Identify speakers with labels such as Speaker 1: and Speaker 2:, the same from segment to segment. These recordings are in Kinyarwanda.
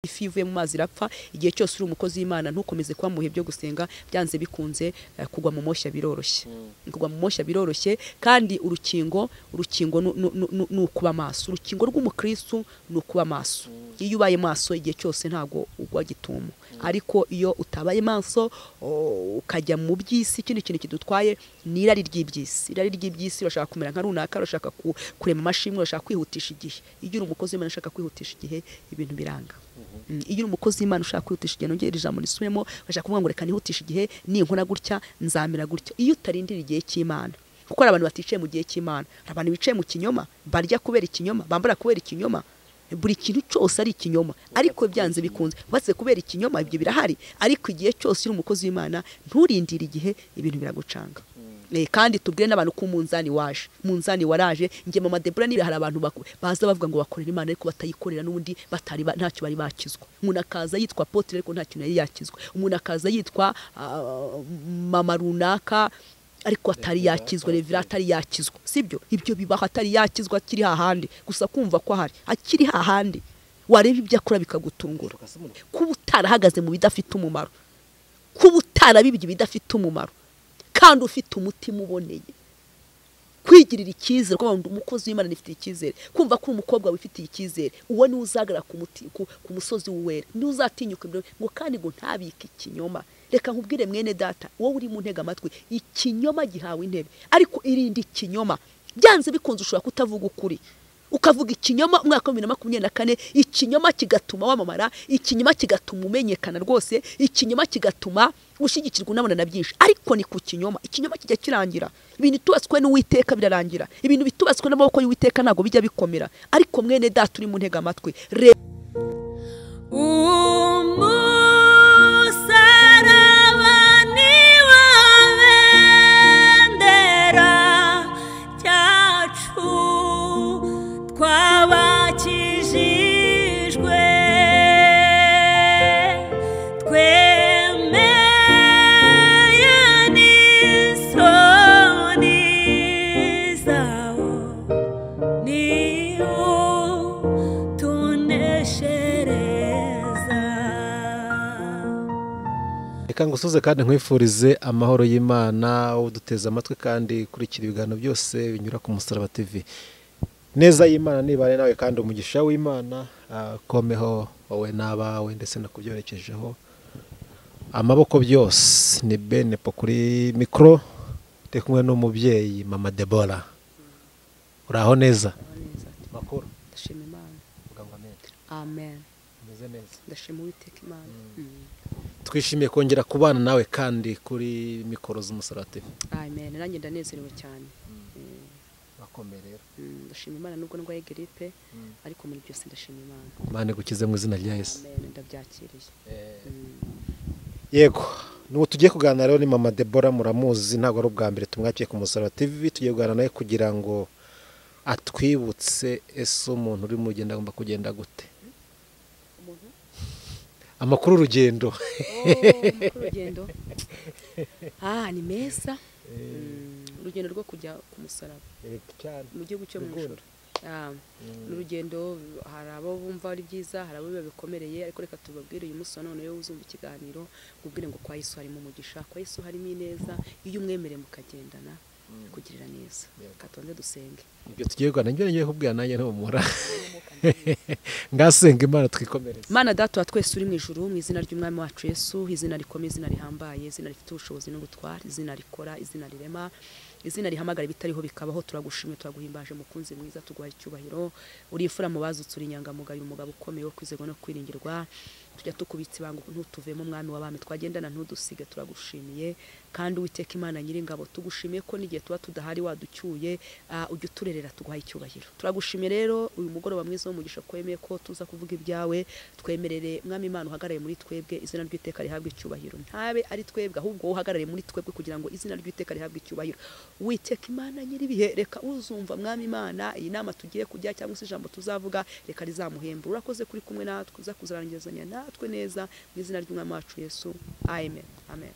Speaker 1: ifi ivuye mu mazi irapfa. Igihe cyose uri umukozi w'Imana ntukomeze kuba muhe byo gusenga, byanze bikunze kugwa mu moshya biroroshye. Kugwa mu moshya biroroshye, kandi urukingo nukuba maso. Urukingo rw'umukristo nukuba maso. Iyo ubaye maso igihe cyose ntago ugwa gitumo. Ariko iyo utabaye maso ukajya mu byisi, ikindi kintu kidutwaye ni irari ry'ibyisi. Irari ry'ibyisi urashaka kumera nka runaka, urashaka kurema amashimwe, urashaka kwihutisha igihe. Iyo uri umukozi w'Imana ushaka kwihutisha igihe, ibintu biranga. Iyo uri umukozi w'Imana ushaka kwihutisha igihe, nongera ijambo risubemo, urashaka kuvuga ngo reka nihutisha igihe, ninkora gutya nzamera gutya. Iyo utarindira igihe cy'Imana, kuko abantu baticaye mu gihe cy'Imana, abantu bicaye mu kinyoma, barya kubera ikinyoma, bambara kubera ikinyoma, buri kintu cyose ari ikinyoma. Ariko byanze bikunze batse kubera ikinyoma, ibyo birahari. Ariko igihe cyose uri umukozi w'Imana nturindire igihe, ibintu biragucanga. Kandi tubwire n'abantu ko umunzani waje. Umunzani waraje. Nge mama Debora niba hari abantu baza bavuga ngo bakorera Imana ariko batayikorera, n'ubundi ntacyo bari bakizwa. Umuntu akaza yitwa apotre ariko ntacyo yari yakizwa. Umuntu akaza yitwa mama runaka ariko atari yakizwa, Balevera atari yakizwa. Sibyo? Ibyo bibaho atari yakizwa, akiri hahandi. Gusa kumva ko ahari akiri hahandi, wareba ibyo akora bikagutungura. Kuba utarahagaze mu bidafite umumaro, kuba utarabibye bidafite umumaro, kandi ufite umutima uboneye, kwigirira icyizere, kuba umukozi w'Imana nifite icyizere, kumva ko umukobwa wifitiye icyizere, uwo ni uzagara ku musozi w'uwera, ni uzatinyuka ngo kandi ngo ntabike ikinyoma. Reka nkubwire mwene data, wowe uri mu ntega amatwi, ikinyoma gihawe intebe, ariko irinde ikinyoma. Byanze bikunze ushobora kutavuga ukuri, ukavuga ikinyoma. Umwaka wa 2024 ikinyoma kigatuma wamamara, ikinyoma kigatuma umenyekana rwose, ikinyoma kigatuma ushigikirwa unabona na byinshi. Ariko ni ku kinyoma, ikinyoma kijya kirangira. Ibintu tubatswe n'Uwiteka birarangira, ibintu bitubatswe n'amaboko y'Uwiteka ntago bijya bikomera. Ariko mwene data uri mu ntega amatwi,
Speaker 2: ngusuze kandi nkwifurize amahoro y'Imana, uduteza amatwi kandi kurikira ibiganiro byose binyura ku Musaraba TV. Neza y'Imana nibane nawe, kandi umugisha w'Imana komeho wowe n'abawe, ndetse no kubyorekejeho. Amaboko byose ni Benepo kuri mikro, ndi kumwe n'umubyeyi mama Debora. Uraho neza? Makuru
Speaker 1: ndashima Imana. Amen.
Speaker 2: Meze neza.
Speaker 1: Ndashima Uwiteka Imana.
Speaker 2: Twishimiye kongera kubana nawe kandi kuri mikoro z'Umusaraba TV.
Speaker 1: Amen. Nanjye ndanezerewe cyane.
Speaker 2: Bakomeye rero.
Speaker 1: Ndashima Imana nubwo ndwaye grippe, ariko muri byose ndashima Imana.
Speaker 2: Imana igukize mu izina rya Yesu.
Speaker 1: Amen. Ndabyakiriye.
Speaker 2: Yego, nuko tugiye kuganira rero ni mama Debora, muramuzi, ntabwo ari ubwa mbere tumwakiye ku Musaraba TV. Tugiye kuganira nawe kugira ngo atwibutse ese umuntu uri mu rugendo agomba kugenda gute. Amakuru urugendo.
Speaker 1: Urugendo. Ni meza. Urugendo rwo kujya ku musaraba. Mu gihugu cyo mu ijuru. Urugendo hari abo bumva ari byiza, hari abo biba bikomereye, ariko reka tubabwire uyu munsi none yo uzumva ikiganiro, kubwire ngo kwa Yesu harimo umugisha, kwa Yesu harimo ineza. Iyo umwemere mukagendana kugirira neza. Katonde dusenge.
Speaker 2: Ibyo tugiye kuganira, njye ngiye kubwira nanjye ntumura. Ngasenga Imana twikomereze.
Speaker 1: Mana data wa twese uri mu ijuru, mu izina ry'Umwami wacu Yesu, izina rikomeye, izina rihambaye, izina rifite ubushobozi n'ubutware, izina rikora, izina rirema, izina rihamagara ibitariho bikabaho. Turagushimye, turaguhimbaje mukunzi mwiza, tuguha icyubahiro. Uri imfura mu bazutse, uri inyangamugayo, umugabo ukomeye wo kwizerwa no kwiringirwa. Tujya tukubitsa ibanga ntutuvemo, Mwami w'abami, twagendana ntudusige. Turagushimiye kandi Uwiteka Imana Nyiringabo, tugushimiye ko n'igihe tuba tudahari waducyuye, ujya uturerera, tuguha icyubahiro. Turagushimiye rero uyu mugoroba mwiza w'umugisha, kwemeye ko tuza kuvuga ibyawe. Twemerere Mwami Imana uhagarare muri twebwe, izina ry'Uwiteka rihabwe icyubahiro. Ntabe ari twebwe, ahubwo uhagarare muri twebwe kugira ngo izina ry'Uwiteka rihabwe icyubahiro. Uwiteka Imana Nyiribihe, reka uzumva Mwami Imana iyi nama tugiye kujya cyangwa se ijambo tuzavuga, reka rizamuhembura. Urakoze kuri kumwe natwe, uza kuzarangizanya natwe neza, mu izina ry'Umwami wacu Yesu. Amen. Amen.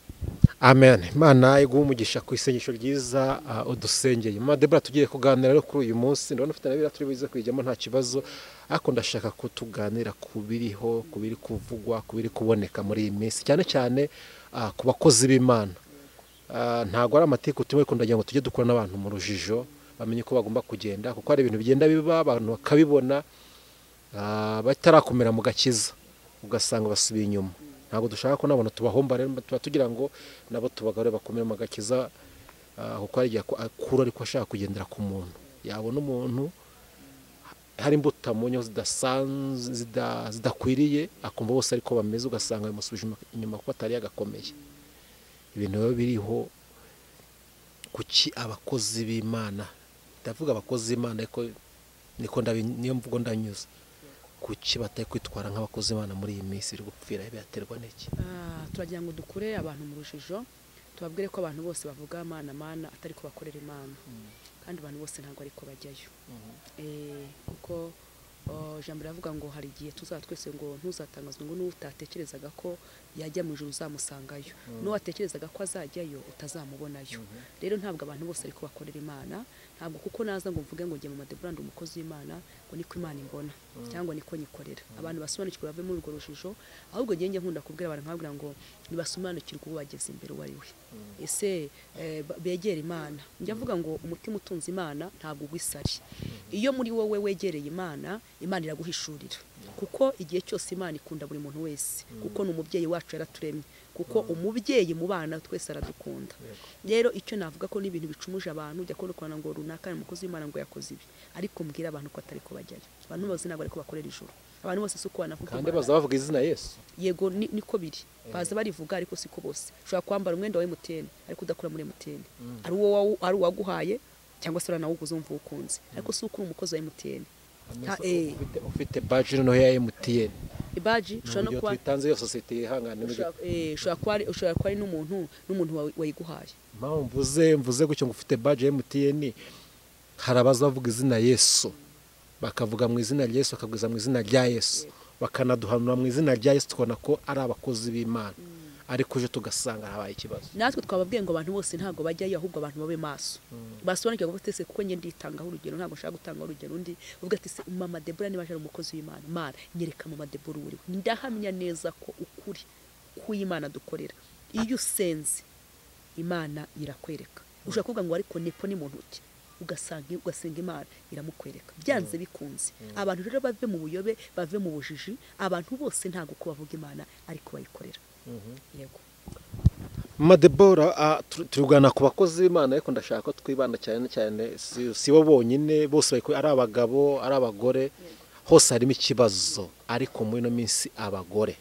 Speaker 2: amen. Imana iguha umugisha ku isengesho ryiza udusengeye. Mama Debora, tugiye kuganira rero kuri uyu munsi, ndabona ufite nabira turi bize kwijyamo nta kibazo, ariko ndashaka ko tuganira kubiriho, kubiri kuvugwa, kubiri kuboneka muri iyi minsi, cyane cyane ku bakozi b'Imana. Ntago ari amateka utumwe ko ndagira ngo tujye dukora n'abantu mu rujijo bamenye ko bagomba kugenda, kuko hari ibintu bigenda biba abantu bakabibona batarakomera mu gakiza, ugasanga basubiye inyuma. Ntabwo dushaka ko nabona tubahomba, rero tuba tugira ngo nabo tubagare bakomere mu gakiza, kuko hari igihe akura ariko ashaka kugendera ku muntu, yabona umuntu hari imbuto amunyo zidakwiriye, akumva bose ariko bameze, ugasanga bimusubije inyuma kuko atari yagakomeye. Ibintu biba biriho. Kuki abakozi b'Imana, ndavuga abakozi b'Imana ariko niyo mvugo ndanyuze, kuki batari kwitwara nk'abakozi b'Imana muri iyi minsi iri gupfira, biyaterwa n'iki?
Speaker 1: Turagira ngo dukure abantu mu rujijo, tubabwire ko abantu bose bavuga Mana atari ko bakorera Imana, kandi abantu bose ntabwo ariko bajyayo. Kuko ijambo riravuga ngo hari igihe tuzaba twese ngo ntuzatangazwe ngo n'utatekerezaga ko yajya mu ijuru uzamusangayo, n'uwatekerezaga ko azajyayo utazamubonayo. Rero ntabwo abantu bose ariko bakorera Imana, ntabwo kuko naza ngo mvuge ngo ngiye mu Debora ndi umukozi w'Imana ngo niko Imana imbona cyangwa niko nyikorera. Abantu basobanukirwa bave muri urwo rujijo, ahubwo njye nkunda kubwira abantu nkabwira ngo nibasobanukirwe uwo bageze imbere uwo ari we. Ese begera Imana. Njya mvuga ngo umutima utunze Imana ntabwo ugwisari. Iyo muri wowe wegereye Imana, Imana iraguhishurira, kuko igihe cyose Imana ikunda buri muntu wese, kuko n'umubyeyi wacu yaraturemye, kuko umubyeyi mu bana twese aradukunda. Rero icyo navuga ko n'ibintu bicumuje abantu, ujya kubona ngo runaka ni umukozi w'Imana ngo yakoze ibi, ariko mbwira abantu ko atari ko bajyayo. Abantu bose ntabwo ariko bakorera ijuru, abantu bose suko banavuga
Speaker 2: kandi baza bavuga izina Yesu.
Speaker 1: Yego niko biri, baza barivuga ariko siko bose. Ushobora kwambara umwenda wa MTN ariko udakora muri MTN, ari uwaguhaye cyangwa se nawe uzumva ukunze, ariko si uko umukozi wa MTN.
Speaker 2: Ufite badge no ya MTN,
Speaker 1: badge ushobora no kuba
Speaker 2: twitanze yo societe ihangane,
Speaker 1: ushobora kuba ari n'umuntu wayiguhaye.
Speaker 2: Mvuze gutyo ngo ufite badge ya MTN, harabaza bavuga izina Yesu, bakavuga mu izina rya Yesu, bakabwiza mu izina rya Yesu, bakanaduhanura mu izina rya Yesu, tukabona ko ari abakozi b'Imana, ariko uje tugasanga habaye ikibazo.
Speaker 1: Natwe twababwiye ngo abantu bose ntabwo bajyayo, ahubwo abantu babe maso, basobanukirwa ngo batese, kuko njye nditangaho urugero, ntabwo nshaka gutanga urugero undi uvuga ati se Mama Debora niba ari umukozi w'Imana, Mana nyereka Mama Debora uri, ndahamya neza ko ukuri k'Imana dukorera. Iyo usenze Imana irakwereka. Ushaka kuvuga ngo ariko nepo ni muntu ki, ugasenga Imana iramukwereka, byanze bikunze. Abantu rero bave mu buyobe, bave mu bujiji, abantu bose ntabwo ko bavuga Imana ariko bayikorera. Yego.
Speaker 2: Mama Debora, turugana ku bakozi b'Imana, ariko ndashaka ko twibanda cyane si bo bonyine, bose ari abagabo ari abagore, hose harimo ikibazo. Ariko muri no minsi abagore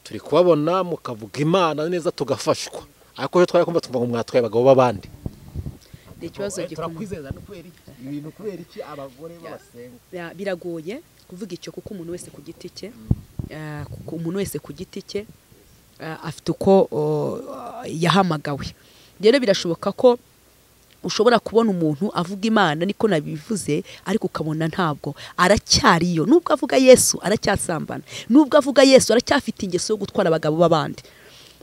Speaker 2: turi kubabona mukavuga Imana neza tugafashwa, ariko cyo twarakumva tuvuga ngo mwatwaye abagabo b'abandi.
Speaker 1: Ikibazo
Speaker 2: turakwizeza no kweri ibintu kubera iki abagore basenga.
Speaker 1: Biragoye kuvuga icyo, kuko umuntu wese ku giti cye, umuntu wese ku giti cye afite uko yahamagawe. Rero birashoboka ko ushobora kubona umuntu avuga Imana niko nabivuze, ariko ukabona ntabwo aracyariyo. Nubwo avuga Yesu aracyasambana, nubwo avuga Yesu aracyafite ingeso yo gutwara abagabo b'abandi.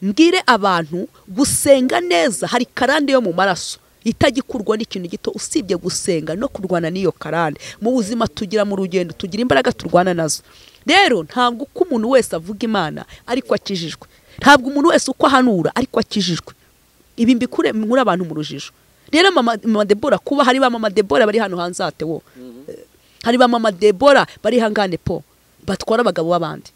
Speaker 1: Mbwire abantu gusenga neza hari karande yo mu maraso itagikurwa n'ikintu gito, usibye gusenga no kurwana n'iyo karande. Mu buzima tugira mu rugendo tugira imbaraga turwana nazo. Rero ntabwo uko umuntu wese avuga Imana ariko akijijwe, ntabwo umuntu wese uko ahanura ariko akijijwe. Ibi mbikure muri abantu mu rujijo. Rero Mama Debora, kuba hari ba Mama Debora bari hano hanze atewo, hari ba Mama Debora bari hangane po batwara abagabo b'abandi,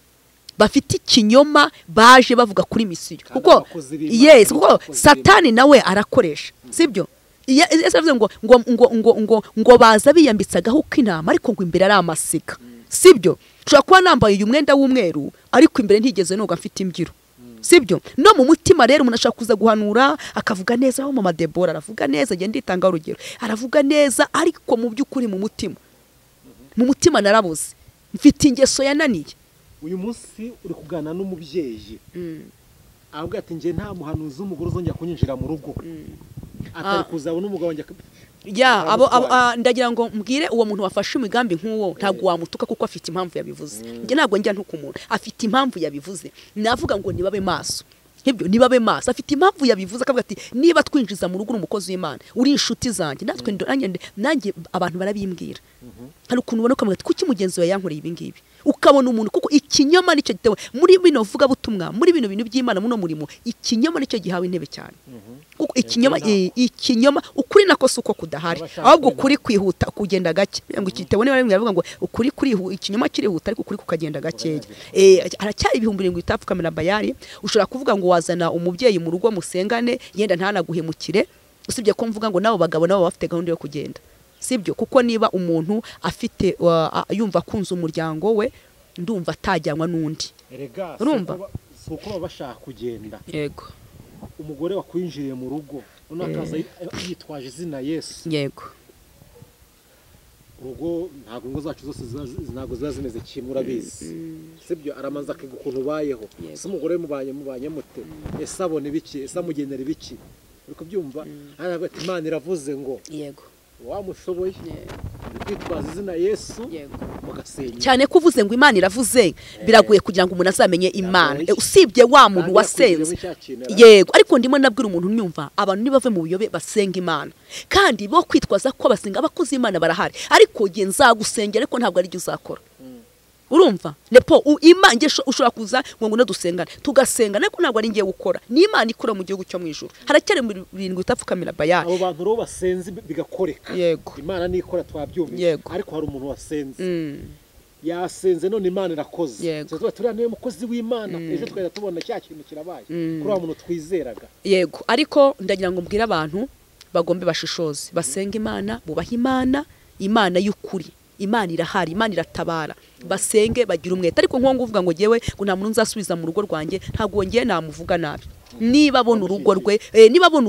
Speaker 1: bafite ikinyoma, baje bavuga kuri misiyo, kuko yes, kuko Satani nawe arakoresha, sibyo? Yesu avuze ngo baza biyambitsagaho uko intama, ariko ngo imbere ari amasiga, sibyo? Ushobora kuba nambaye uyu mwenda w'umweru ariko imbere ntigeze noga mfite imbyiro, sibyo? No mu mutima rero umuntu ashaka kuza guhanura akavuga neza, aho Mama Debora aravuga neza, agenda itanga urugero, aravuga neza, ariko mu by'ukuri mu mutima narabuze, mfite ingeso yananiye.
Speaker 2: Uyu munsi uri kugana n'umubyeyi, ahubwo ati nje nta muhanuzi w'umugore uzongera kunyinjira mu rugo, atari kuzabona umugabo wanjye. Ndagira ngo mbwire uwo muntu wafashe imigambi nk'uwo ntabwo wamutuka, kuko afite impamvu yabivuze. Nge ntabwo njya ntuka umuntu, afite impamvu yabivuze. Navuga ngo nibabe maso,
Speaker 1: nk'ibyo niba be maso afite impamvu yabivuze akavuga ati niba twinjiza mu rugo umukozi w'Imana uri inshuti zanjye natwe nanjye abantu barabimbwira hari ukuntu ubona ukamubwira ati kuki mugenzi wawe yankoreye ibi ngibi ukabona umuntu kuko ikinyoma nicyo gitewe muri bino vuga butumwa muri bino bintu by'Imana muno murimo ikinyoma nicyo gihawe intebe cyane kuko ikinyoma ukuri nako suko kudahari ahubwo ukuri kwihuta kugenda gake ngo ikitewe niba bavuga ngo ukuri kuri ikinyoma kirihuta ariko ukuri kukagenda gakeya haracyari ibihumbi 7 utapfukamira bayari ushobora kuvuga ngo wazana umubyeyi mu rugo musengane yenda ntanaguhemukire usibye ko mvuga ngo nabo bagabo nabo bafite gahunda yo kugenda sibyo kuko niba umuntu afite yumva kunza umuryango we ndumva atajyanwa n'undi urumva
Speaker 2: suko bashaka kugenda
Speaker 1: yego
Speaker 2: umugore wakwinjiriye mu rugo unakaza yitwaje izina Yesu
Speaker 1: yego
Speaker 2: urugo ntabwo ngo zacu zose ntabwo zimeze kimwe urabizi sibyo aramanza akiga ukuntu bayeho se umugore mubanye mute ese abone ibiki ese amugenera ibiki uriko byumva aravuga ati Imana iravuze ngo
Speaker 1: yego
Speaker 2: wamushoboye kwitwaza izina Yesu mugasenya
Speaker 1: cyane kuvuze ngo Imana iravuze biraguye kugira ngo umuntu azamenye Imana usibye wa muntu wasenze yego ariko ndimo nabwira umuntu nyumva abantu nibave mu buyobe basenga Imana kandi bo kwitwaza ko basenga abakozi Imana barahari ariko giye nzagusengera ariko ntabwo ari byo uzakora urumva nepo Imana ushobora kuza ngo dusengane tugasengana ariko ntabwo ari ngiye gukora ni Imana ikora mu gihugu cyo mu ijuru haracyari mu 7 utapfukamira bayari
Speaker 2: abo bantu ro basenze bigakoreka
Speaker 1: yego
Speaker 2: Imana nikora twabyumva ariko hari umuntu wasenze yasenze none Imana irakoze tuba turi niwe mukozi w'Imana ejo twajya tubona cya kintu kirabaye kuri wa muntu twizeraga
Speaker 1: yego ariko ndagira ngo mbwira abantu bagombe bashishoze basenga Imana bubaha Imana y'ukuri Imana irahari Imana iratabara basenge bagira umwete ariko nko uvuga ngo jewe ngo nta muntu nzasubiza mu rugo rwanjye ntago ngiye namuvuga nabi niba abona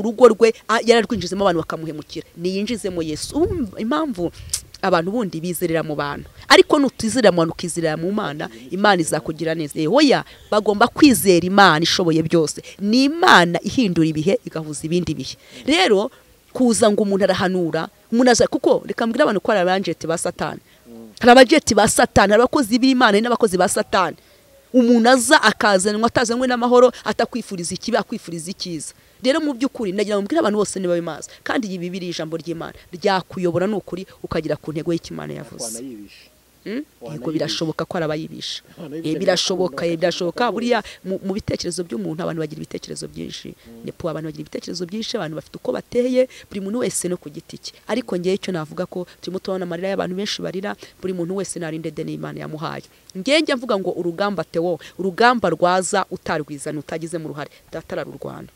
Speaker 1: urugo rwe yararwinjizemo abantu bakamuhemukira niyinjizemo Yesu impamvu abantu bundi bizerera mu bantu ariko nutizera mu bantu ukizerera mu Mana Imana izakugira neza hoya bagomba kwizera Imana ishoboye byose ni Imana ihindura ibihe igahuza ibindi bihe rero kuza ngo umuntu arahanura umuntu aza kuko reka mbwira abantu ko ari abanjeti ba Satani hari abajeti ba Satani abakozi b'Imana n'abakozi ba Satani umuntu aza akazanwa atazanwe n'amahoro atakwifuriza ikibi akwifuriza ikiza rero mu by'ukuri ndagira ngo mbwira abantu bose niba bimaze kandi iyi Bibiliya ijambo ry'Imana ryakuyobora n'ukuri ukagera ku ntego y'Imana yavuze yego birashoboka ko arabayibisha birashoboka buriya mu bitekerezo by'umuntu abantu bagira ibitekerezo byinshi nepo abantu bagira ibitekerezo byinshi abantu bafite uko bateye buri muntu wese no ku giti cye ariko ngiye icyo navuga ko turimo tubona amarira y'abantu benshi barira buri muntu wese narinde de n'Imana yamuhaye ngiye mvuga ngo urugamba rwaza utarwizana utagize mu ruhare datararurwana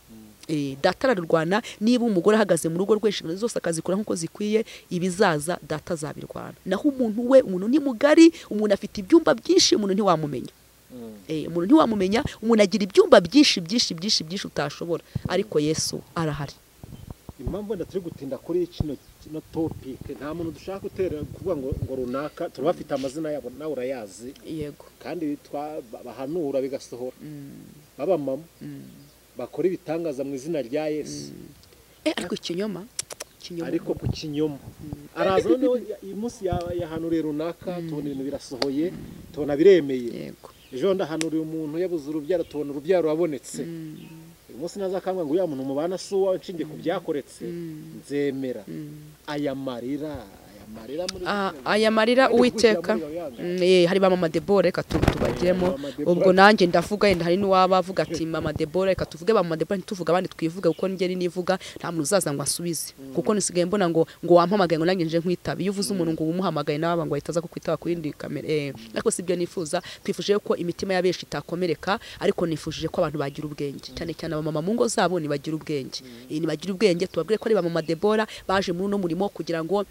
Speaker 1: datararurwana niba umugore ahagaze mu rugo rw'inshingano zose akazikora nkuko zikwiye ibizaza data zabirwana naho umuntu ni mugari umuntu afite ibyumba byinshi umuntu ntiwamumenya umuntu agira ibyumba byinshi utashobora ariko Yesu arahari
Speaker 2: impamvu turi gutinda kuri kino topic nta muntu dushaka gutera kuvuga ngo runaka turabafite amazina yabo nawe urayazi
Speaker 1: yego
Speaker 2: kandi bahanura bigasohora baba mama bakora ibitangaza mu izina rya Yesu
Speaker 1: ariko ikinyoma
Speaker 2: ariko ku kinyoma araza none uyu munsi yahanuriye runaka tubona ibintu birasohoye tubona biremeye
Speaker 1: yego
Speaker 2: ejo ndahanuriye umuntu yabuze urubyaro tubona urubyaro wabonetse uyu munsi nazakambwa ngo uyu muntu mubana suwa nshingiye ku byakoretse nzemera aya marira Uwiteka hari ba mama Debora reka tubagiremo ubwo nanjye ndavuga yenda hari n'uwaba avuga ati mama Debora reka tuvuge ba mama Debora ntituvuga abandi twivuga kuko njye nivuga nta muntu uzaza ngo asubize kuko nisigaye mbona ngo wampamagaye ngo nanjye nje nkwitaba iyo uvuze umuntu ngo umuhamagaye nawe ngo ahitaza ko kwitaba ku yindi kamera ariko sibyo nifuza twifuje ko imitima y'abenshi itakomereka ariko nifujije ko abantu bagira ubwenge cyane cyane abamama mu ngo zabo nibagira ubwenge tubabwire ko ari ba mama Debora baje muri uno murimo kugira ngo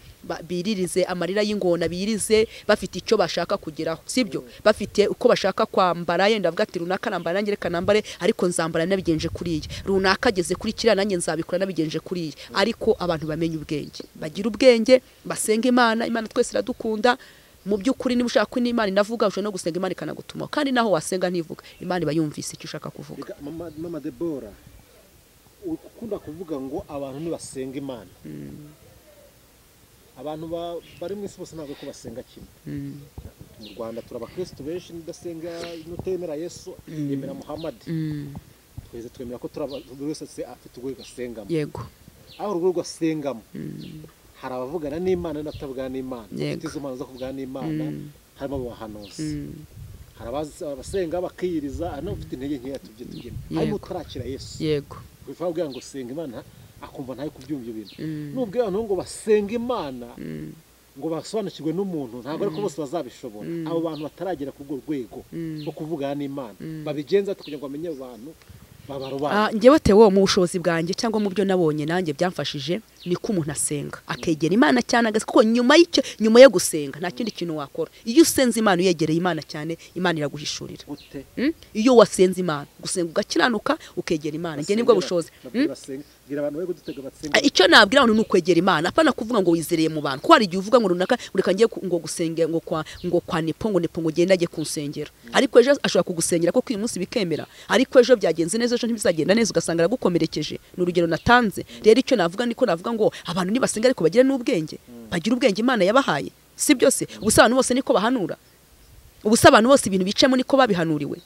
Speaker 2: biririze amarira y'ingona birize bafite icyo bashaka kugeraho sibyo bafite uko bashaka kwambara yenda avuga ati runaka nambara nanjye reka nambare ariko nzambara nabigenje kuriye runaka ageze kuri kiriya nanjye nzabikora nabigenje kuriye ariko abantu bamenye ubwenge bagira ubwenge basenga Imana twese iradukunda mu by'ukuri niba ushaka ko n'Imana inavuga ushobora no gusenga Imana ikanagutuma kandi naho wasenga ntivuga Imana iba yumvise icyo ushaka kuvuga mama Debora ukunda kuvuga ngo abantu nibasenga Imana abantu bari mu isi bose ntabwo ko basenga kimwe mu Rwanda turabakristo benshi ndasenga nutemera Yesu yemera Muhammad twese twemera ko buri wese afite urwego asengamo.
Speaker 1: Yego.
Speaker 2: Aho urwego asengamo hari abavugana n'Imana n'abatavugana n'Imana, bafite izo mpano zo kuvugana n'Imana, harimo abahanuzi, hari abasenga bakiyiriza, hari n'abafite intege nkeya tubyemo, harimo utarakira Yesu.
Speaker 1: Yego.
Speaker 2: Bivuga kugira ngo senga Imana akumva ntayo kubyumva ibyo bintu. Nubwo abantu ngo basenga Imana ngo basobanukirwe n'umuntu, ntabwo ariko bose bazabishobora. Abo bantu bataragera ku rwego rwo kuvugana n'Imana babigenza kugira ngo bamenye abantu
Speaker 1: njyewe tewo mu bushobozi bwanjye cyangwa mu byo nabonye nanjye byamfashije ni ko umuntu asenga akegera Imana cyane kuko nyuma yo gusenga nta kindi kintu wakora. Iyo usenze Imana uyegereye Imana cyane, Imana iraguhishurira. Iyo wasenze Imana gusenga ugakiranuka ukegera Imana, njye nibwo bushobozi. Icyo nabwira abantu ni ukwegera Imana, apana kuvuga ngo wizereye mu bantu. Ko hari igihe uvuga ngo runaka ureka ngiye ngo gusenge ngo kwa nepo ngo ugende ajye kunsengera, ariko ejo ashobora kugusengera ko uyu munsi bikemera, ariko ejo byagenze neza ejo ntibizagenda neza ugasanga aragukomerekeje. Ni urugero natanze. Rero icyo navuga niko navuga ngo abantu nibasenga ariko bagire n'ubwenge, bagira ubwenge Imana yabahaye, si byose. Ubusa abantu bose niko bahanura, ubusa abantu bose ibintu bicemo niko babihanuriwe.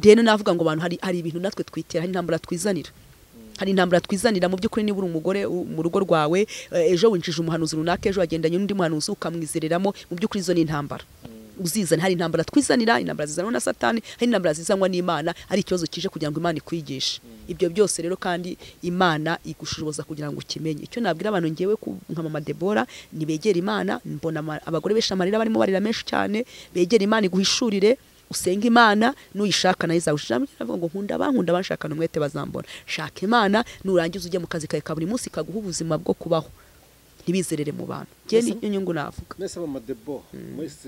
Speaker 1: Rero navuga ngo abantu hari ibintu natwe twitera, hari intambara twizanira. Hari intambara twizanira mu by'ukuri. Niba uri umugore mu rugo rwawe, ejo winjije umuhanuzi runaka, ejo wagendanye n'undi muhanuzi ukamwizereramo, mu by'ukuri izo ni intambara uzizana. Hari intambara twizanira, intambara zizanwa na Satani, hari intambara zizanwa n'Imana, ari ikibazo kije kugira ngo Imana ikwigishe. Ibyo byose rero kandi Imana igushoboza kugira ngo ukimenye. Icyo nabwira abantu ngewe nka mama Debora, nibegera Imana. Mbona abagore benshi amarira barimo barira menshi cyane. Begera Imana iguhishurire, usenga Imana, nuyishaka nayo izawushiramo. Avuga ngo nkunda banshaka n'umwete bazambona. Shaka Imana, nurangiza ujye mu kazi kawe ka buri munsi kaguha ubuzima bwo kubaho, ntibizerere mu bantu. Ngiye niyo nyungu navuga.
Speaker 2: Nese mama Debora,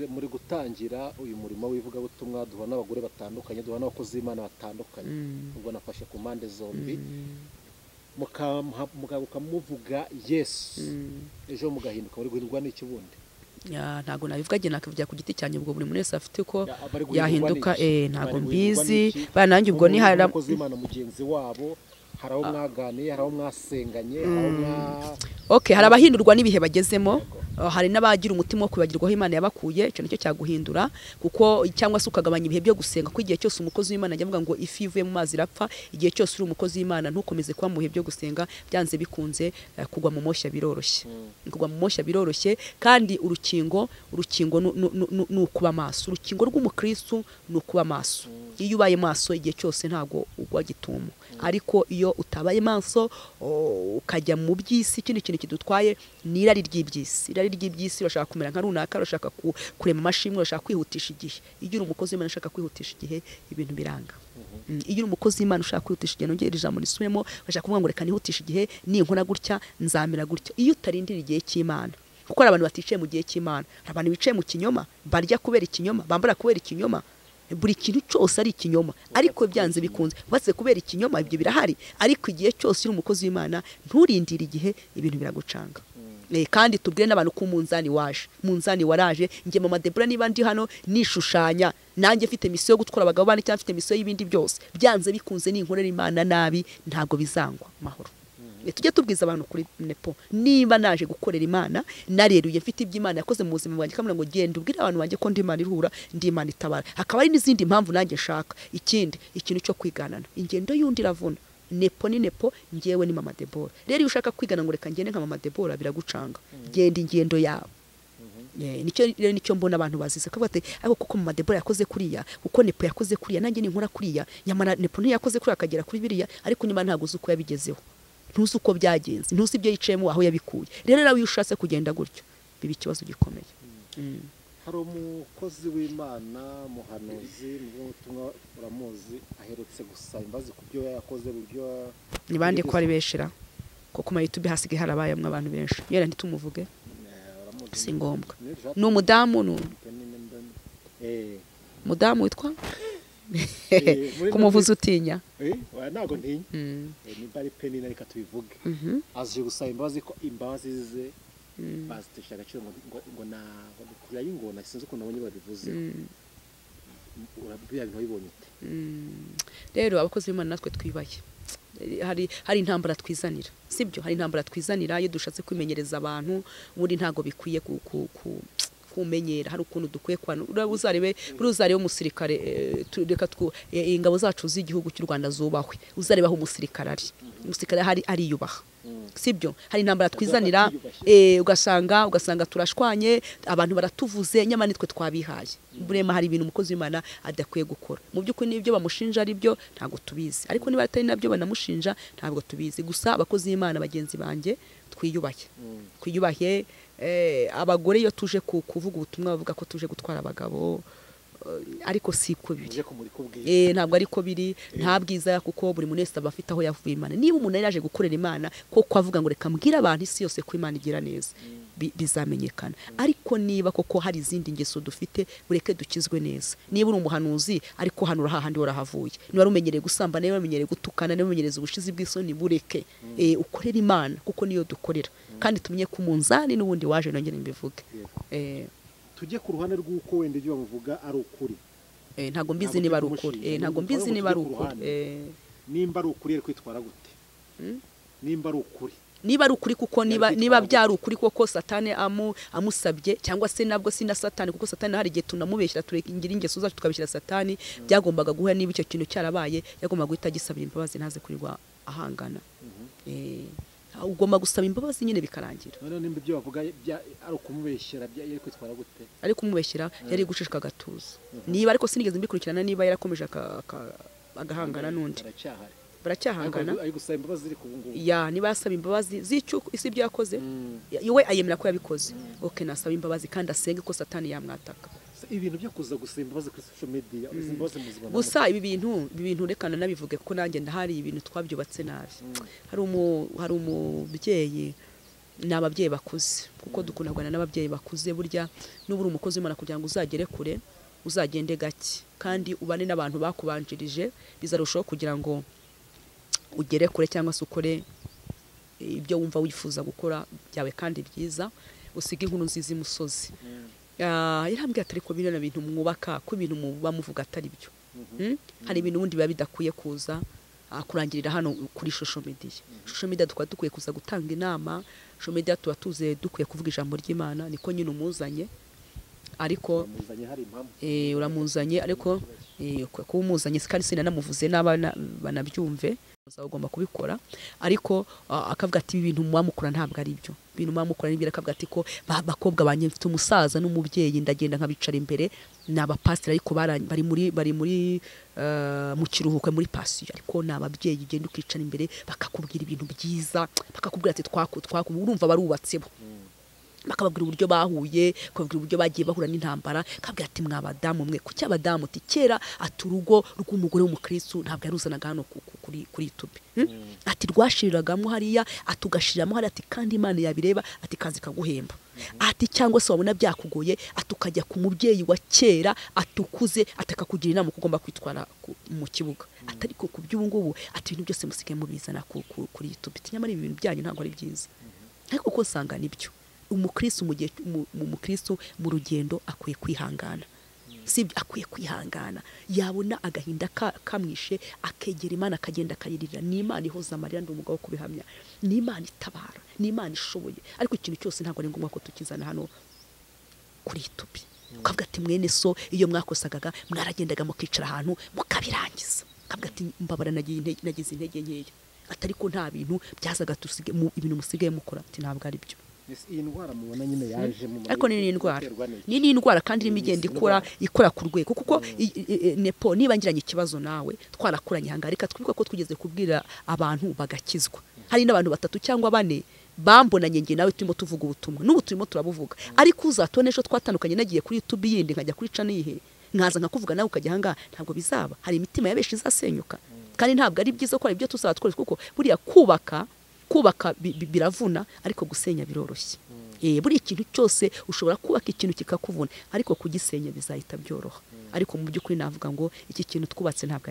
Speaker 2: muri gutangira uyu murimo wivuga butumwa, duha n'abagore batandukanye, duha n'abakozi b'Imana batandukanye, ubwo nafashe ku mpande zombi, mukamuvuga Yesu, ejo mugahinduka muri guhindurwa n'iki bundi?
Speaker 1: Ntago nabivuga gena akavuga ku giti cyane, ubwo buri muntu wese afite ko yahinduka. Ntago mbizi bananjye, ubwo ni hari
Speaker 2: abakozi b'Imana mugenzi wabo, hari aho mwaganiye, hari aho mwasenganye,
Speaker 1: hari abahindurwa n'ibihe bagezemo, hari n'abagira umutima wo kwibagirwaho Imana yabakuye. Icyo nicyo cyaguhindura, kuko cyangwa se ukagabanya ibihe byo gusenga. Ko igihe cyose umukozi w'Imana ajya avuga ngo ifi ivuye mu mazi irapfa. Igihe cyose uri umukozi w'Imana ntukomeze kuba mu bihe byo gusenga, byanze bikunze kugwa mu moshya biroroshye. Kugwa mu moshya biroroshye, kandi urukingo ni ukuba maso. Urukingo rw'umukristo ni ukuba maso. Iyo ubaye maso igihe cyose ntago ugwa gitumo, ariko iyo utabaye maso ukajya mu by'isi, ikindi kintu kidutwaye ni irari ry'iby'isi. Irari ry'iby'isi, urashaka kumera nka runaka, urashaka kurema amashimwe, urashaka kwihutisha igihe. Iyo uri umukozi w'Imana ushaka kwihutisha igihe, ibintu biranga. Iyo uri umukozi w'Imana ushaka kwihutisha igihe, nongera ijambo risubemo, urashaka kuvuga ngo reka nihutisha igihe, ninkora gutya nzamera gutya. Iyo utarindira igihe cy'Imana, kuko hari abantu baticaye mu gihe cy'Imana, hari abantu bicaye mu kinyoma, barya kubera ikinyoma, bambara kubera ikinyoma, buri kintu cyose ari ikinyoma, ariko byanze bikunze batse kubera ikinyoma. Ibyo birahari, ariko igihe cyose uri umukozi w'Imana nturindire igihe, ibintu biragucanga. Kandi tubwire n'abantu ko umunzani waraje. Nge mama Debora niba ndi hano nishushanya, nanjye mfite misiyo yo gutwara abagabo bane, cyangwa mfite misiyo y'ibindi byose, byanze bikunze ninkorera Imana nabi ntago bizangwa mahoro. Tujye tubwiza abantu kuri nepo, niba naje gukorera Imana, nareruye mfite iby'Imana yakoze mu buzima bwanjye, kamwe ngo genda ubwire abantu banjye ko ndi Imana irura, ndi Imana itabara. Hakaba hari n'izindi mpamvu nanjye nshaka. Ikindi, ikintu cyo kwiganana, ingendo y'undi iravuna. Nepo ni nepo, ngewe ni mama Debora. Rero iyo ushaka kwigana ngo reka ngende nka mama Debora biragucanga. Genda ingendo yawe. Nicyo mbona abantu bazize ko bate, ariko kuko mama Debora yakoze kuriya, kuko nepo yakoze kuriya, nanjye ni nkora kuriya, nyamara nepo ntiyakoze kuriya akagera kuri biriya, ariko nyuma ntago uzi uko yabigezeho, ntuzi uko byagenze, ntuzi ibyo yicayemo aho yabikuye. Rero nawe iyo ushatse kugenda gutyo biba ikibazo gikomeye.
Speaker 2: Hari umukozi w'Imana, muhanuzi, n'ubutumwa uramuzi, aherutse gusaba imbabazi ku byo yakoze, buryo
Speaker 1: ni bande ko ari beshira, kuko ma YouTube hasigaye harabayamwe abantu benshi. Yera ntitumuvuge, si ngombwa. Ni umudamu, mudamu witwa kumuvuza utinya.
Speaker 2: Ntago ntinya. Niba ari Penina reka tubivuge. Aje gusaba imbabazi, ko imbabazi ze bazitesha agaciro ngo dukora ingona, sinzi uko nabonye babivuze. Urabwira ibintu bibonye ute?
Speaker 1: Rero abakozi b'Imana natwe twibaye, hari intambara twizanira, sibyo? Hari intambara twizanira iyo dushatse kwimenyereza abantu, ubundi ntago bikwiye kumenyera hari ukuntu dukwiye kwana uzarebe umusirikare reka ingabo zacu z'igihugu cy'u Rwanda zubahwe uzarebaho umusirikare hari ariyubaha sibyo hari intambara twizanira ugasanga turashwanye abantu baratuvuze nyamara nitwe twabihaye burema hari ibintu umukozi w'Imana adakwiye gukora mu by'ukuri n'ibyo bamushinja ari byo ntabwo tubizi ariko niba atari nabyo banamushinja ntabwo tubizi gusa abakozi b'Imana bagenzi banjye twiyubahe abagore iyo tuje kuvuga ubutumwa bavuga ko tuje gutwara abagabo ariko siko biri ntabwo ariko biri nta bwiza kuko buri muntu wese aba afite aho yavuye Imana niba umuntu yaraje gukorera Imana ko kwavuga ngo reka mbwira abantu isi yose ko Imana igira neza bizamenyekana ariko niba koko hari izindi ngeso dufite bureke dukizwe neza niba uri umuhanuzi ariko hanura hahandi warahavuye niba rumenyereye gusamba niba rumenyereye gutukana niba rumenyereza ubushizi bw'isoni bureke ukorera Imana kuko niyo dukorera kandi tumenye ko umunzani n'ubundi waje nongere mbivuge
Speaker 2: tujye ku ruhande rw'uko wenda ibyo bamuvuga ari ukuri
Speaker 1: ntago mbizi niba ari ukuri ntago mbizi niba ari ukuri
Speaker 2: nimba ari ukuri kwitwara gute nimba ari ukuri
Speaker 1: niba ari ukuri kuko niba byari ukuri koko satani amusabye cyangwa se nabwo sina satani kuko satani hari igihe tunamubeshyira turekingira ingeso zacu tukabishyira satani byagombaga guhura niba icyo kintu cyarabaye yagombaga guhita gisabira imbabazi ntaze kurirwa ahangana ugomba gusaba imbabazi nyine bikarangira
Speaker 2: none nimba ibyo bavuga ari ukumubeshyira yari kwitwara gute
Speaker 1: ari kumubeshyira yari gucishika gatuza niba ariko sinigeze mbikurikirana niba yarakomeje agahangana n'undi baracyahangana
Speaker 2: ari gusaba imbabazi ziri kubungu
Speaker 1: niba yasaba imbabazi z'icyo isi ibyo yakoze we ayemera ko yabikoze nasaba imbabazi kandi asenge ko satani yamwataka
Speaker 2: ibintu byo kuza gusaba imbabazi kuri social media
Speaker 1: gusa ibi bintu rekana nabivuge kuko nanjye ndahari ibintu twabyubatse nabi hari umubyeyi n'ababyeyi bakuze kuko dukundana n'ababyeyi bakuze burya n'uburi umukozi w'Imana kugira ngo uzagere kure uzagende gake kandi ubane n'abantu bakubanjirije bizarushaho kugira ngo ugere kure cyangwa se ukore ibyo wumva wifuza gukora byawe kandi byiza usiga inkuru nziza imusozi Irambwiye atari ko bino bintu mwubaka ko ibintu bamuvuga atari byo hari ibintu ubundi biba bidakwiye kuza kurangirira hano kuri social media tukaba dukwiye kuza gutanga inama social media tuba tuze dukwiye kuvuga ijambo ry'Imana niko nyine umuzanye ariko uramuzanye ariko kuba umuzanye kandi sinanamuvuze n'abana banabyumve ugomba kubikora ariko akavuga ati ibintu mwamukura ntabwo ari byo ibintu mwamukura n'ibyo akavuga ati ko bakobwa banye mfite umusaza n'umubyeyi ndagenda nkabicara imbere n'abapasiteri ariko bari muri mu kiruhuko muri pasiyo ariko n'ababyeyi ugenda ukicara imbere bakakubwira ibintu byiza bakakubwira ati urumva barubatse bo bakababwira uburyo bahuye bakababwira uburyo bagiye bahura n'intambara kabwira ati mwabadamu mwe kuki abadamu ati kera ati urugo rw'umugore w'umukristo ntabwo yaruzanaga hano kuri YouTube ati rwashiriragamo hariya atugashiramo hari ati kandi Imana yabireba ati kazi kaguhemba ati cyangwa se wabona byakugoye atukajya ku mubyeyi wa kera atukuze atakakugira inama kugomba kwitwara mu kibuga atari ko kuby'ubu ngubu ati ibintu byose musigaye mubizana kuri YouTube nyamara ibi bintu byanyu ntabwo ari byiza ariko ko sanga nibyo umukristo mu rugendo akwiye kwihangana sibyo akwiye kwihangana yabona agahinda kamwishe akegera Imana akagenda akayirira ni Imana ihoza amarira ndi umugabo kubihamya ni Imana itabara ni Imana ishoboye ariko ikintu cyose ntabwo ari ngombwa ko tukizana hano kuri YouTube ukavuga ati mwene so iyo mwakosagaga mwaragendaga mukicara ahantu mukabirangiza ukavuga ati mbabara nagize intege nkeya atari ko nta bintu byazaga tusige ibintu musigaye mukora ati ntabwo ari byo
Speaker 2: iyi ndwara mubona nyine yaje mu
Speaker 1: ariko ni indwara kandi irimo igenda ikora ku rwego kuko nepo niba ngiranye ikibazo nawe twarakoranye hangarika twibuka ko twigeze kubwira abantu bagakizwa hari n'abantu 3 cyangwa 4 bambonanye nge nawe turimo tuvuga ubutumwa n'ubu turimo turabuvuga ariko uzatone ejo twatandukanye nagiye kuri YouTube yindi nkajya kuri channel yihe nkaza nkakuvuga nawe ukajya hanga ntabwo bizaba hari imitima yabeshi izasenyuka kandi ntabwo ari byiza ko ibyo tusaba twese kuko buriya kubaka biravuna ariko gusenya biroroshye buri ikintu cyose ushobora kubaka ikintu kikakuvuna ariko kugisenya bizahita byoroha ariko mu by'ukuri navuga ngo iki kintu twubatse ntabwo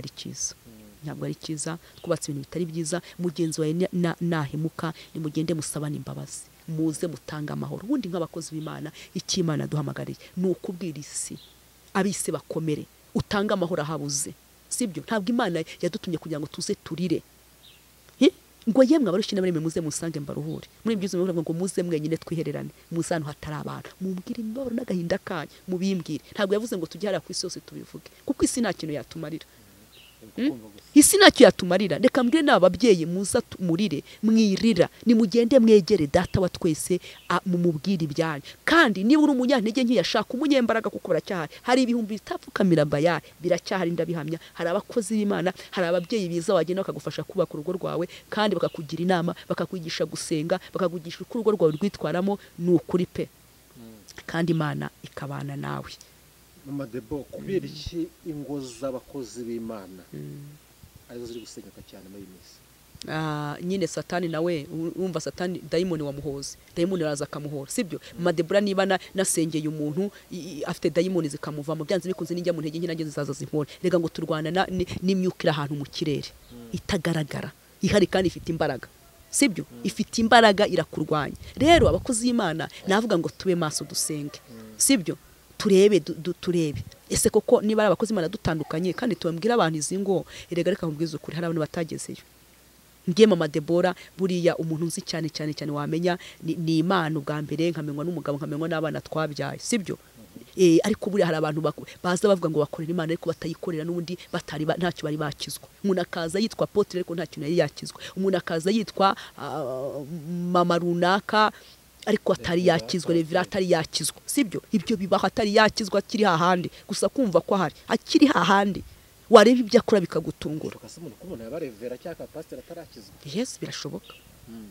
Speaker 1: ari cyiza twubatse ibintu bitari byiza mugenzi wawe nahemuka ni mugende musabana imbabazi muze mutanga amahoro ubundi nk'abakozi b'Imana iki Imana duhamagariye ni ukubwira isi abise bakomere utanga amahoro ahabuze sibyo ntabwo Imana yadutumye kugira ngo tuze turire ngo yemwe abarushye n'abaremye muze musange mbaruhure muri ibyo uzumva ngo muze mwenyine twihererane muze ahantu hatari abantu mumbwire imibabaro n'agahinda kanyu mubimbwire ntabwo yavuze ngo tujye hariya ku isi yose tubivuge kuko isi nta kintu yatumarira isi ntacyo yatumarira reka mbwire n'ababyeyi muza murire mwirira nimugende mwegere data wa twese mumubwire ibyanyu kandi niba uri umunyantege nkiyashaka umunyembaraga kuko baracyahari hari ibihumbi bitapfukamira bayari biracyahari ndabihamya hari abakozi b'Imana hari ababyeyi biza wagenda bakagufasha kubaka urugo rwawe kandi bakakugira inama bakakwigisha gusenga bakakugisha uko urugo rwawe rwitwaramo ni ukuri pe kandi Imana ikabana nawe
Speaker 2: Mama Debo kubera iki ingo z'abakozi b'Imana arizo ziri gusenyuka cyane muri misi
Speaker 1: nyine satani nawe umva satani dayimoni wamuhoze dayimoni araza akamuhora sibyo Mama Debora niba nasengeye umuntu afite dayimoni zikamuvamo byanze bikunze n'injya mu ntege nke nanjye zizaza zimpora rega ngo turwana n'imyukira ahantu mu kirere itagaragara ihari kandi ifite imbaraga sibyo ifite imbaraga irakurwanya rero abakozi b'Imana navuga ngo tube maso dusenge sibyo turebe turebe ese koko niba ari abakozi Imana dutandukanye kandi tubambwira abantu izi ngo erega reka nkubwize ukuri hari abantu batagezeyo ngiye Mama Debora buriya umuntu nzi cyane wamenya ni Imana ubwa mbere nkamenywa n'umugabo nkamenywa n'abana twabyaye sibyo ariko buriya hari abantu baza bavuga ngo bakorera Imana ariko batayikorera n'ubundi batari ntacyo bari bakizwa umuntu akaza yitwa apotre ariko ntacyo yari yakizwa umuntu akaza yitwa mama runaka ariko atari yakizwa Revera atari yakizwa sibyo ibyo bibaho atari yakizwa kiri hahandi gusa kumva ko hari akiri hahandi wareba ibyo akora bikagutungura
Speaker 2: Balevera cyangwa pastor atarakizwa
Speaker 1: yes birashoboka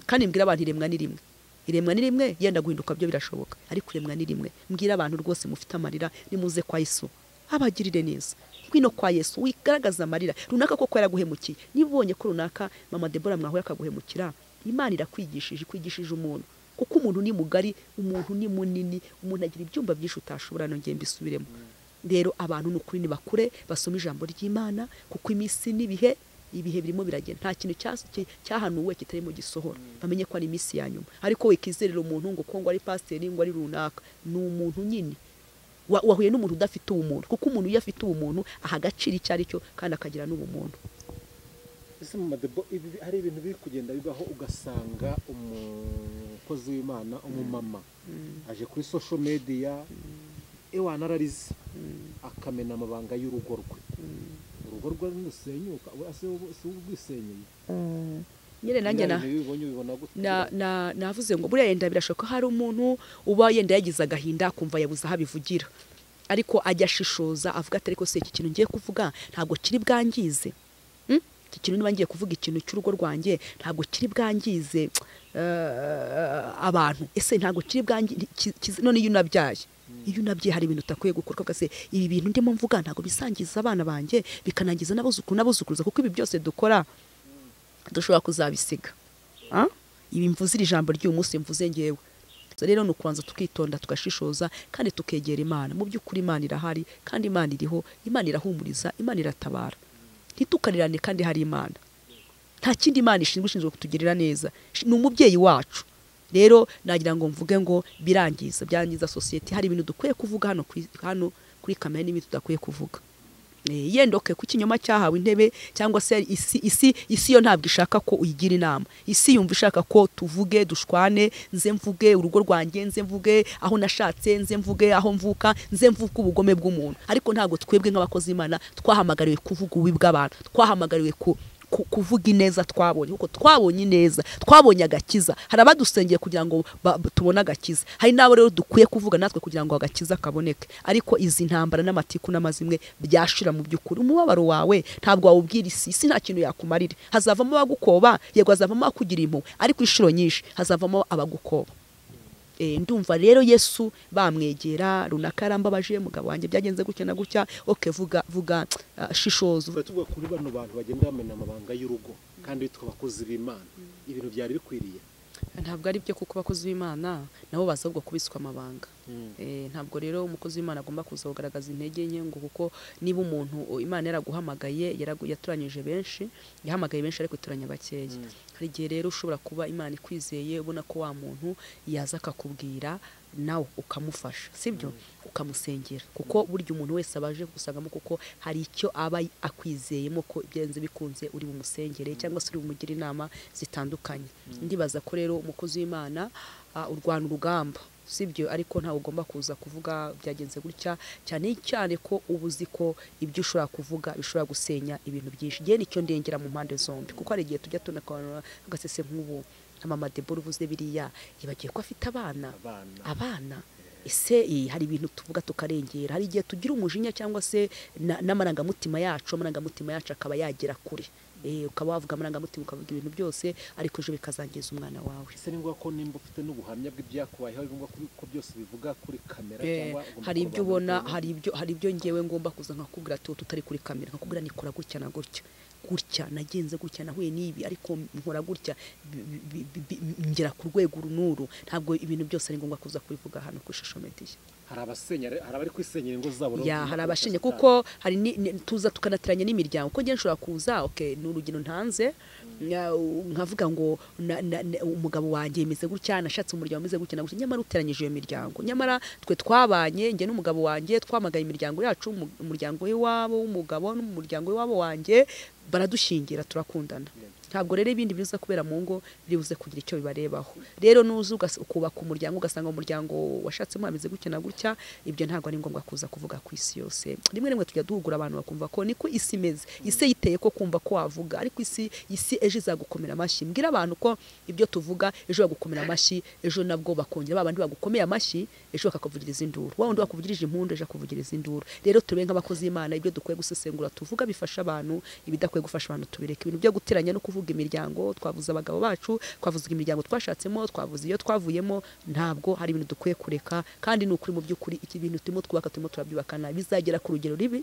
Speaker 1: kandi mbwira abantu iremwa ni rimwe yenda guhinduka byo birashoboka ariko iremwa ni rimwe mbwira abantu rwose mufite amarira nimuze kwa Yesu abagirire neza kwino kwa Yesu wigaragaza amarira runaka koko yaraguhemukiye nibonye ko runaka Mama Debora mwaho yakaguhemukira Imana ikwigishije umuntu kuko umuntu ni mugari umuntu ni munini umuntu agira ibyumba byinshi utashobora nongeye mbisubiremo rero abantu n'ukuri ni bakure basoma ijambo ry'Imana kuko imisi n'ibihe birimo biragenda nta kintu cyahanuwe kitarimo gisohora bamenye ko ari imisi ya nyuma ariko we kizerera umuntu ngo ko ngo ari pasiteri ngo ari runaka ni umuntu nyine wahuye n'umuntu udafite ubumuntu kuko umuntu iyo afite ubumuntu aha agaciro icyo ari cyo kandi akagira n'ubumuntu
Speaker 2: ese Mama Debo hari ibintu biri kugenda bibaho ugasanga umukozi w'Imana umumama aje kuri social media nararize akamena amabanga y'urugo rwe urugo rwe rusenyuka ase ubwisenyeye
Speaker 1: nyine nanjye navuze ngo buriya yenda birashoka hari umuntu uba yenda yagize agahinda kumva yabuze aho abivugira ariko ajya ashishoza avuga ati ariko se iki kintu ngiye kuvuga ntabwo kiri bwangize iki kintu niba ngiye kuvuga ikintu cy'urugo rwanjye ntabwo kiri bwangize abantu ese ntabwo kiri bwangize none iyo unabyaye hari ibintu utakwiye gukora kase ibi bintu ndimo mvuga ntabwo bisangiza abana banjye bikanangiza n'abuzukuruza kuko ibi byose dukora dushobora kuzabisiga ibi mvuze iri jambo ry'uyu munsi mvuze ngewe rero ni ukubanza tukitonda tugashishoza kandi tukegera Imana mu by'ukuri Imana irahari kandi Imana iriho Imana irahumuriza Imana iratabara ntitukarirane kandi hari Imana nta kindi Imana ishinzwe kutugirira neza ni umubyeyi wacu rero nagira ngo mvuge ngo byangiza society hari ibintu dukwiye kuvuga hano kuri kamera n'ibintu tudakwiye kuvuga yendoke ku kinyoma cyahawe intebe cyangwa se isi yo ntabwo ishaka ko uyigira inama isi yumva ishaka ko tuvuge dushwane nze mvuge urugo rwanjye nze mvuge aho nashatse nze mvuge aho mvuka nze mvuge ubugome bw'umuntu ariko ntabwo twebwe nk'abakozi b'Imana twahamagariwe kuvuga ububi bw'abantu twahamagariwe kuvuga ineza twabonye kuko twabonye ineza twabonye agakiza hari abadusengeye kugira ngo tubone agakiza hari nabo rero dukwiye kuvuga natwe kugira ngo agakiza kaboneke ariko izi ntambara n'amatiku n'amazimwe byashira mu by'ukuri umubabaro wawe ntabwo wawubwira isi nta kintu yakumarira hazavamo abagukoba yego hazavamo akugira impuhwe ariko inshuro nyinshi hazavamo abagukoba ndumva rero Yesu bamwegera runaka yarambabaje mugabo wanjye byagenze gutya na gutya vuga shishozo
Speaker 2: tuvuga kuri bano bantu bagenda bamena amabanga y'urugo kandi bitwa abakozi b'Imana ibintu byari bikwiriye
Speaker 1: ntabwo ari byo kuko abakozi b'Imana nabo baza ubwo kubiswa amabanga ntabwo rero umukozi w'Imana agomba kuza kugaragaza intege nke ngo kuko niba umuntu Imana yaraguhamagaye yaturanyije benshi yahamagaye benshi ariko ituranya bakeya hari igihe rero ushobora kuba Imana ikwizeye ubona ko wa muntu yaza akakubwira nawe ukamufasha sibyo ukamusengera kuko burya umuntu wese abaje gusangamo kuko hari icyo aba akwizeyemo ko byenze bikunze uri bumusengere cyangwa se uri bumugira inama zitandukanye ndibaza ko rero umukozi w'Imana urwana urugamba sibyo ariko ntawe ugomba kuza kuvuga byagenze gutya cyane cyane ko ubuzi ko ibyo ushobora kuvuga bishobora gusenya ibintu byinshi gihe nicyo ndengera mu mpande zombi kuko hari igihe tujya tunakora agasese nk'ubu mama Debora uvuze biriya yibagiye ko afite abana ese hari ibintu tuvuga tukarengera hari igihe tugira umujinya cyangwa se n'amarangamutima yacu akaba yagera kure ukaba wavuga amarangamutima ukavuga ibintu byose ariko ejo bikazangiza umwana wawe
Speaker 2: ese ni ngombwa ko nimba ufite n'ubuhamya bw'ibyakubayeho ari ngombwa ko byose bivuga kuri kamera cyangwa
Speaker 1: hari ibyo ubona hari ibyo ngewe ngomba kuza nkakubwira tutari kuri kamera nkakubwira nikora gutya na gutya nagenze gutya nahuye n'ibi ariko nkora gutya ngera ku rwego runuru ntabwo ibintu byose ari ngombwa kuza kubivuga hano kuri social media
Speaker 2: hari abari kwisenyera ingo zabo
Speaker 1: hari abashenye kuko hari tuza tukanateranya n'imiryango ko ngiye nshobora kuza ni urugendo ntanze nkavuga ngo umugabo wanjye yemeze gutya nashatse umuryango umeze gutya na gutya nyamara uteranyije iyo miryango nyamara twe twabanye njye n'umugabo wanjye twamagaye imiryango yacu umuryango w'iwabo w'umugabo n'umuryango w'iwabo wanjye baradushingira turakundana ntabwo rero ibindi biza kubera mu ngo biribuze kugira icyo bibarebaho rero nuzu ukubaka umuryango ugasanga umuryango washatsemo ameze gutya na gutya ibyo ntabwo ari ngombwa kuza kuvuga ku isi yose rimwe tujya duhugura abantu bakumva ko niko isi imeze isi yiteye ko kumva ko wavuga ariko isi ejo izagukomera amashyi mbwira abantu ko ibyo tuvuga ejo bagukomera amashyi ejo nabwo bakongera babandi bagukomeye amashyi ejo bakakuvugiriza induru wa wundi wakuvugirije impundu ejo akuvugiriza induru rero tube nk'abakozi b'Imana ibyo dukwiye gusesengura tuvuga bifasha abantu ibidakwiye gufasha abantu tubireka ibintu byo guteranya no kuvuga imiryango twavuze abagabo bacu twavuze imiryango twashatsemo twavuze iyo twavuyemo ntabwo hari ibintu dukwiye kureka kandi n'ukuri mu by'ukuri iki bintu turimo turabyubakana bizagera ku rugero ribi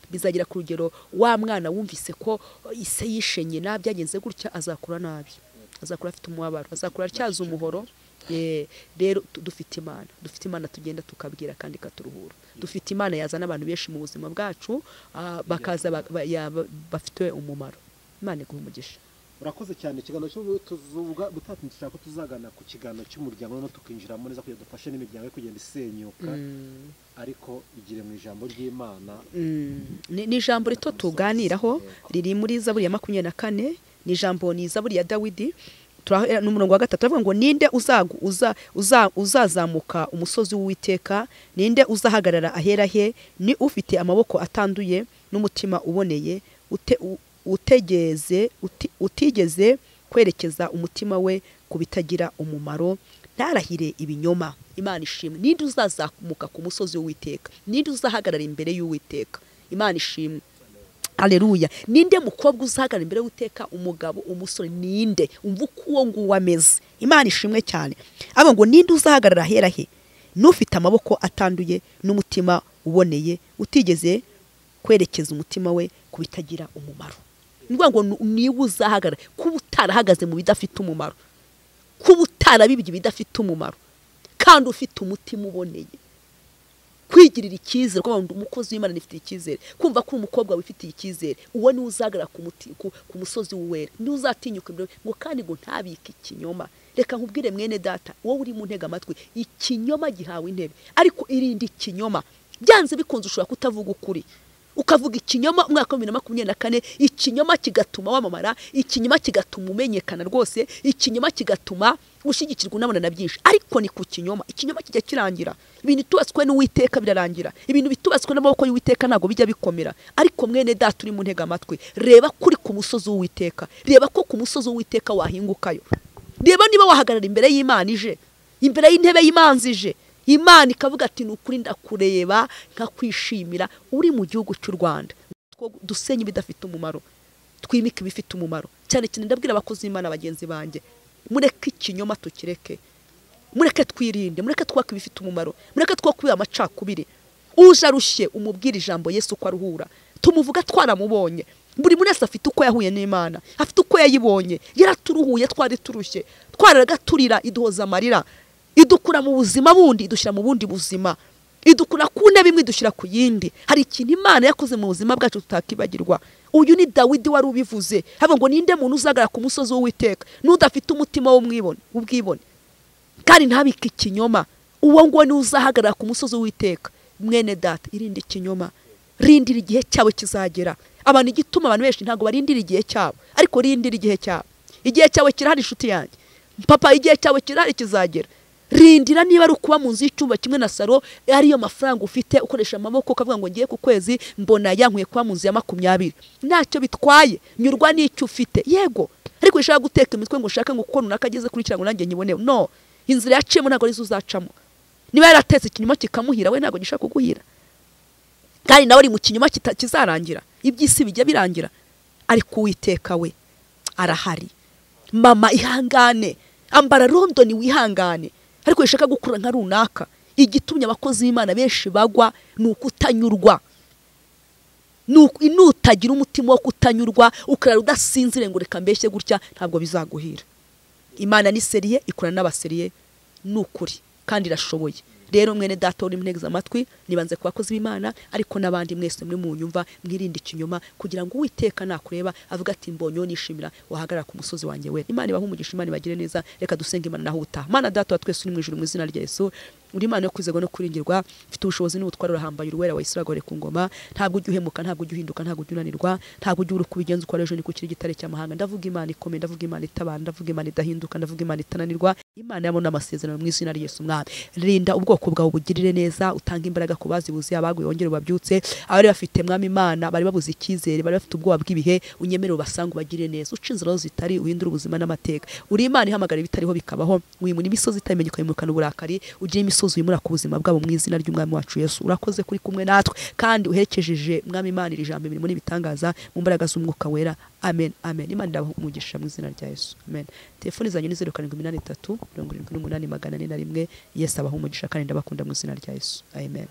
Speaker 1: bizagera ku rugero wa mwana wumvise ko ise yishenye nabyagenze gutya azakura nabi azakura afite umubabaro azakura atyaza umuhoro rero dufite imana tugenda tukabwira kandi katuruhura dufite imana yazana abantu benshi mu buzima bwacu bakaza bafite umumaro imana iguha umugisha
Speaker 2: urakoze cyane ikiganiro tuzuvuga dushaka ko tuzagana ku kiganiro cy'umuryango no tukinjiramo neza kugira dufashe n'imiryango yo kugenda isenyuka ariko igire mu ijambo ry'Imana
Speaker 1: ni ijambo rito tuganiraho riri muri Zaburi ya 24 ni ijambo ni Zaburi ya Dawidi n'umurongo wa 3 avuga ngo ninde uzazamuka umusozi w'Uwiteka ninde uzahagarara ahera he ni ufite amaboko atanduye n'umutima uboneye utigeze kwerekeza umutima we ku bitagira umumaro ntarahire ibinyoma Imana ishimwe ninde uzazamuka ku musozi w'Uwiteka ninde uzahagarara imbere y'Uwiteka Imana ishimwe Haleluya ninde mukobwa uzahagarara imbere y'Uwiteka umugabo umusore ninde umva uko nguwo ameze Imana ishimwe cyane abo ngo ninde uzahagarara ahera he n'ufite amaboko atanduye n'umutima uboneye utigeze kwerekeza umutima we ku bitagira umumaro ngo niba uzahagarara kuba utarahagaze mu bidafite umumaro kuba utarabibye bidafite umumaro kandi ufite umutima uboneye kwigirira icyizere ko umukozi w'Imana nifite icyizere kumva ko umukobwa wifitiye icyizere uwo ni uzahagarara ku musozi w'uwera ni uzatinyuka ngo kandi ngo ntabike ikinyoma reka nkubwire mwene data wowe uri mu ntega amatwi ikinyoma gihawe intebe ariko irindi ikinyoma byanze bikunze ushobora kutavuga ukuri ukavuga ikinyoma umwaka wa 2024 ikinyoma kigatuma wamamara ikinyoma kigatuma umenyekana rwose ikinyoma kigatuma ushigikirwa n'abana na byinshi ariko ni ku kinyoma ikinyoma kijya kirangira ibintu tubatswe n'Uwiteka birarangira ibintu bitubatswe n'amaboko y'Uwiteka ntago bijya bikomera ariko mwene data uri mu ntega amatwi reba kuri ku musozi w'Uwiteka reba ko ku musozi w'Uwiteka wahingukayo reba niba wahagarara imbere y'Imana ije imbere y'intebe y'Imanzi ije Imana ikavuga ati nukuri ndakureba nkakwishimira uri mu gihugu cy'u Rwanda dusenye bidafite umumaro twimike bifite umumaro cyane cyane ndabwira abakozi b'Imana bagenzi banjye mureke ikinyoma tukireke mureke twirinde mureke twaka bifite umumaro mureke twakubira amacakubiri uje arushye umubwira ijambo Yesu ko aruhura tumuvuga twaramubonye buri munsi afite uko yahuye n'Imana afite uko yayibonye yaraturuhuye twari turushye twaragaturira iduhoza amarira idukura mu buzima bundi idushyira mu bundi buzima idukura ku ntebe imwe idushyira ku yindi hari ikintu Imana yakoze mu buzima bwacu tutakibagirwa uyu ni Dawidi wari ubivuze haba ngo ninde muntu uzagara ku musozi w'Uwiteka n'udafite umutima w'ubwibone kandi ntabike ikinyoma uwo ngo ni uzahagarara ku musozi w'Uwiteka. Mwene data, irinde ikinyoma, rindira igihe cyawe kizagera. Abantu igituma abantu benshi ntago barindira igihe cyabo, ariko rindira igihe cyabo. Igihe cyawe kirahari inshuti yanjye, papa, igihe cyawe kirahari kizagera. Rindira niba ari ukuba mu nzu y'icyumba kimwe na saro, ariyo mafaranga ufite ukoresha amaboko ukavuga ngo ngiye ku kwezi mbona yankuye kuba mu nzu ya 20, ntacyo bitwaye, nyurwa n'icyo ufite. Yego, ariko ushaka guteka imitwe ngo ushaka ngo uko runaka ageze kuri kirango nanjye nyibone. No, inzira yaciyemo ntago arizo uzacamo. Niba yaratetse ikinyuma kikamuhira, we ntago gishaka kuguhira, kandi nawe ari mu kinyuma kizarangira. Iby'isi bijya birangira, ariko Uwiteka we arahari. Mama, ihangane, ambara London wihangane, ariko ushaka gukura nka runaka. Igitumye abakozi b'Imana benshi bagwa nuko utanyurwa, nuko inutagira umutima wo kutanyurwa, ukarara udasinzire ngo reka mbeshye gutya, ntabwo bizaguhira. Imana ni seriye, ikora n'abaseriye, nukuri kandi irashoboye. Rero mwene data uri mntega amatwi, nibanze ku bakozi b'Imana, ariko nabandi mwese muri mu nyumva, mwirinde ikinyoma, kugira ngo Uwiteka nakureba avuga ati mbonyo nishimira, wahagarara ku musozi wanjye we. Imana ibahe umugisha, Imana ibagire neza. Reka dusenge Imana naho utaha. Mana data wa twese uri mu ijuru, mu izina rya Yesu, uri Imana yo kwizerwa no kuringirwa, ufite ubushobozi n'ubutware, urahambaye, uruwera wa Isirayeli ku ngoma. Ntabwo ujya uhemuka, ntabwo ujya uhinduka, ntabwo ujya unanirwa, ntabwo ujya urukubigenza uko ejo ni ku kiri gitare cy'amahanga. Ndavuga Imana ikomeye, ndavuga Imana itabana, ndavuga Imana idahinduka, ndavuga Imana itananirwa, Imana yabona amasezerano mu izina rya Yesu. Mwami, rinda ubwoko bwawe bugirire neza, utanga imbaraga ku bazibuze, abaguye wongere ubabyutse, abari bafite Mwami Imana bari babuze icyizere, bari bafite ubwoba bw'ibihe, unyemere ubasanga ubagirire neza, uca inzira zitari, uhindura ubuzima n'amateka. Uri Imana ihamagara ibitariho bikabaho, wimura imisozi itamenye ukayimukana uburakari, ugira imisozi wimura ku buzima bwabo mu izina ry'Umwami wacu Yesu. Urakoze kuri kumwe natwe, kandi uherekejeje Mwami Imana iri jambo imirimo n'ibitangaza mu mbaraga z'Umwuka wera. Amen, amen. Imana ibahe umugisha mu izina rya Yesu. Amen. Telefoni zanyu ni 0783 78 441. Yesu abahe umugisha kandi ndabakunda mu izina rya Yesu. Amen.